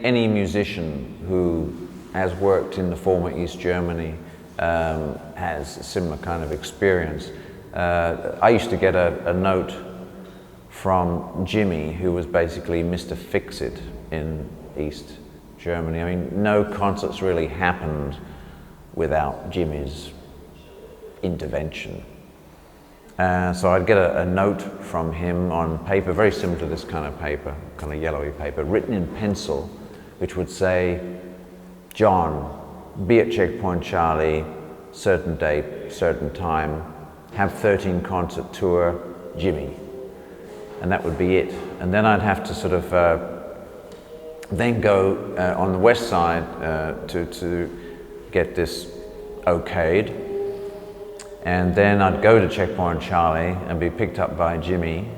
any musician who has worked in the former East Germany has a similar kind of experience. I used to get a note from Jimmy, who was basically Mr. Fix-It in East Germany. I mean, no concerts really happened without Jimmy's intervention. So I'd get a note from him on paper, very similar to this kind of paper, kind of yellowy paper, written in pencil, which would say, John, be at Checkpoint Charlie, certain date, certain time, have 13 concert tour, Jimmy. And that would be it. And then I'd have to sort of then go on the west side to get this okayed. And then I'd go to Checkpoint Charlie and be picked up by Jimmy.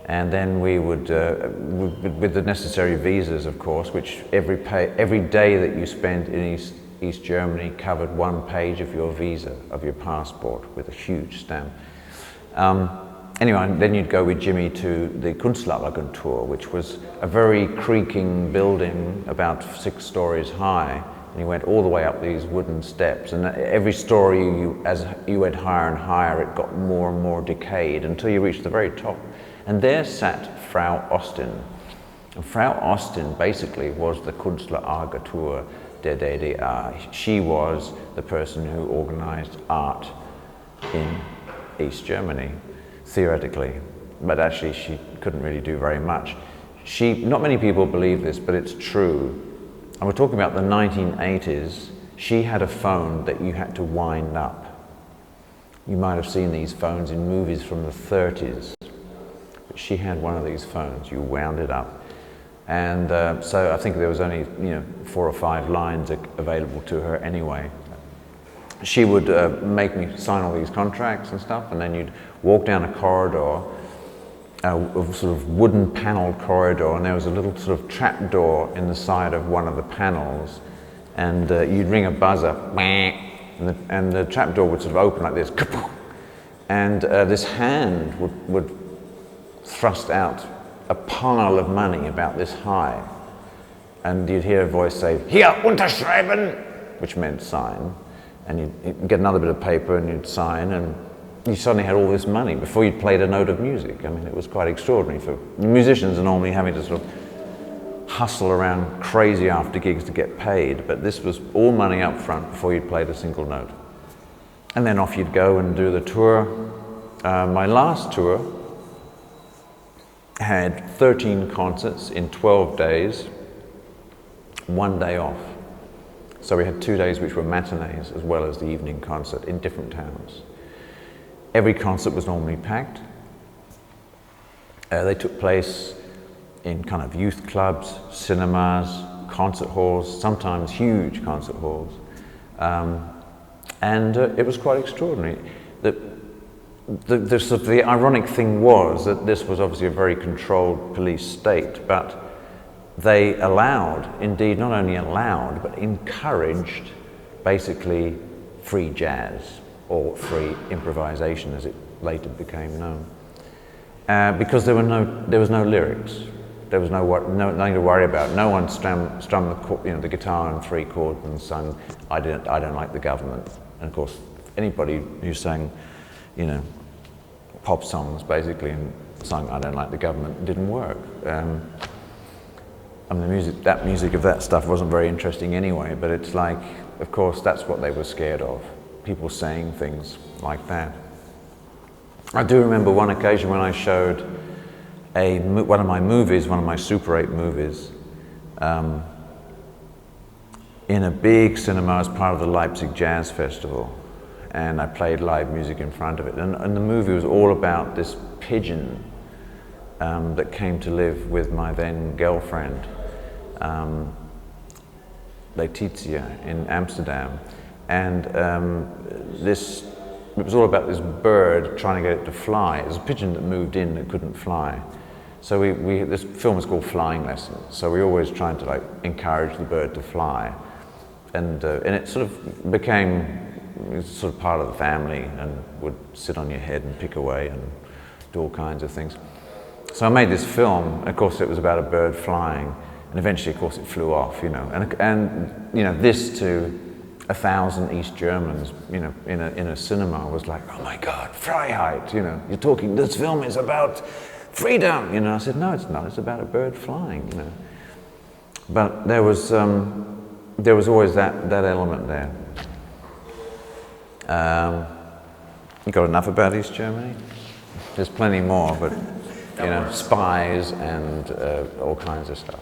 And then we would, with the necessary visas, of course, which every day that you spent in East Germany covered one page of your visa, of your passport, with a huge stamp. Anyway, then you'd go with Jimmy to the Kunstlabyrinth, which was a very creaking building about 6 stories high. And you went all the way up these wooden steps, and every story, as you went higher and higher, it got more and more decayed until you reached the very top. And there sat Frau Austin. And Frau Austin basically was the Künstleragentur der DDR. She was the person who organized art in East Germany, theoretically. But actually she couldn't really do very much. Not many people believe this, but it's true. And we're talking about the 1980s. She had a phone that you had to wind up. You might have seen these phones in movies from the 30s. But she had one of these phones. You wound it up. And so I think there was only 4 or 5 lines available to her anyway. She would make me sign all these contracts and stuff, and then you'd walk down a corridor, a sort of wooden panelled corridor, and there was a little sort of trap door in the side of one of the panels, and you'd ring a buzzer, and the trap door would sort of open like this, and this hand would thrust out a pile of money about this high, and you'd hear a voice say, "Hier, unterschreiben," which meant sign, and you'd get another bit of paper and you'd sign, and you suddenly had all this money before you'd played a note of music. I mean, it was quite extraordinary. For musicians are normally having to sort of hustle around crazy after gigs to get paid, but this was all money up front before you'd played a single note. And then off you'd go and do the tour. My last tour had 13 concerts in 12 days, 1 day off. So we had 2 days which were matinees as well as the evening concert in different towns. Every concert was normally packed. They took place in kind of youth clubs, cinemas, concert halls, sometimes huge concert halls. And it was quite extraordinary. The ironic thing was that this was obviously a very controlled police state, but they allowed, indeed not only allowed, but encouraged basically free jazz, or free improvisation as it later became known. Because there was no lyrics. There was nothing to worry about. No one strummed the guitar on 3 chords and sung, I don't like the government. And of course, anybody who sang, pop songs basically and sung I don't like the government didn't work. I mean, that music of that stuff wasn't very interesting anyway, but it's like, of course, that's what they were scared of. People saying things like that. I do remember one occasion when I showed one of my Super 8 movies, in a big cinema as part of the Leipzig Jazz Festival, and I played live music in front of it. And the movie was all about this pigeon that came to live with my then girlfriend, Laetitia, in Amsterdam. And it was all about this bird trying to get it to fly. It was a pigeon that moved in that couldn't fly. So this film was called Flying Lessons. So we always tried to encourage the bird to fly. And it sort of became sort of part of the family and would sit on your head and pick away and do all kinds of things. So I made this film. Of course, it was about a bird flying. And eventually, of course, it flew off, you know. And you know, this to 1,000 East Germans, you know, in a cinema was like, oh my God, Freiheit, you know. You're talking, this film is about freedom, you know. I said, no, it's not. It's about a bird flying, you know. But there was always that element there. You got enough about East Germany? There's plenty more, but you know, spies and all kinds of stuff.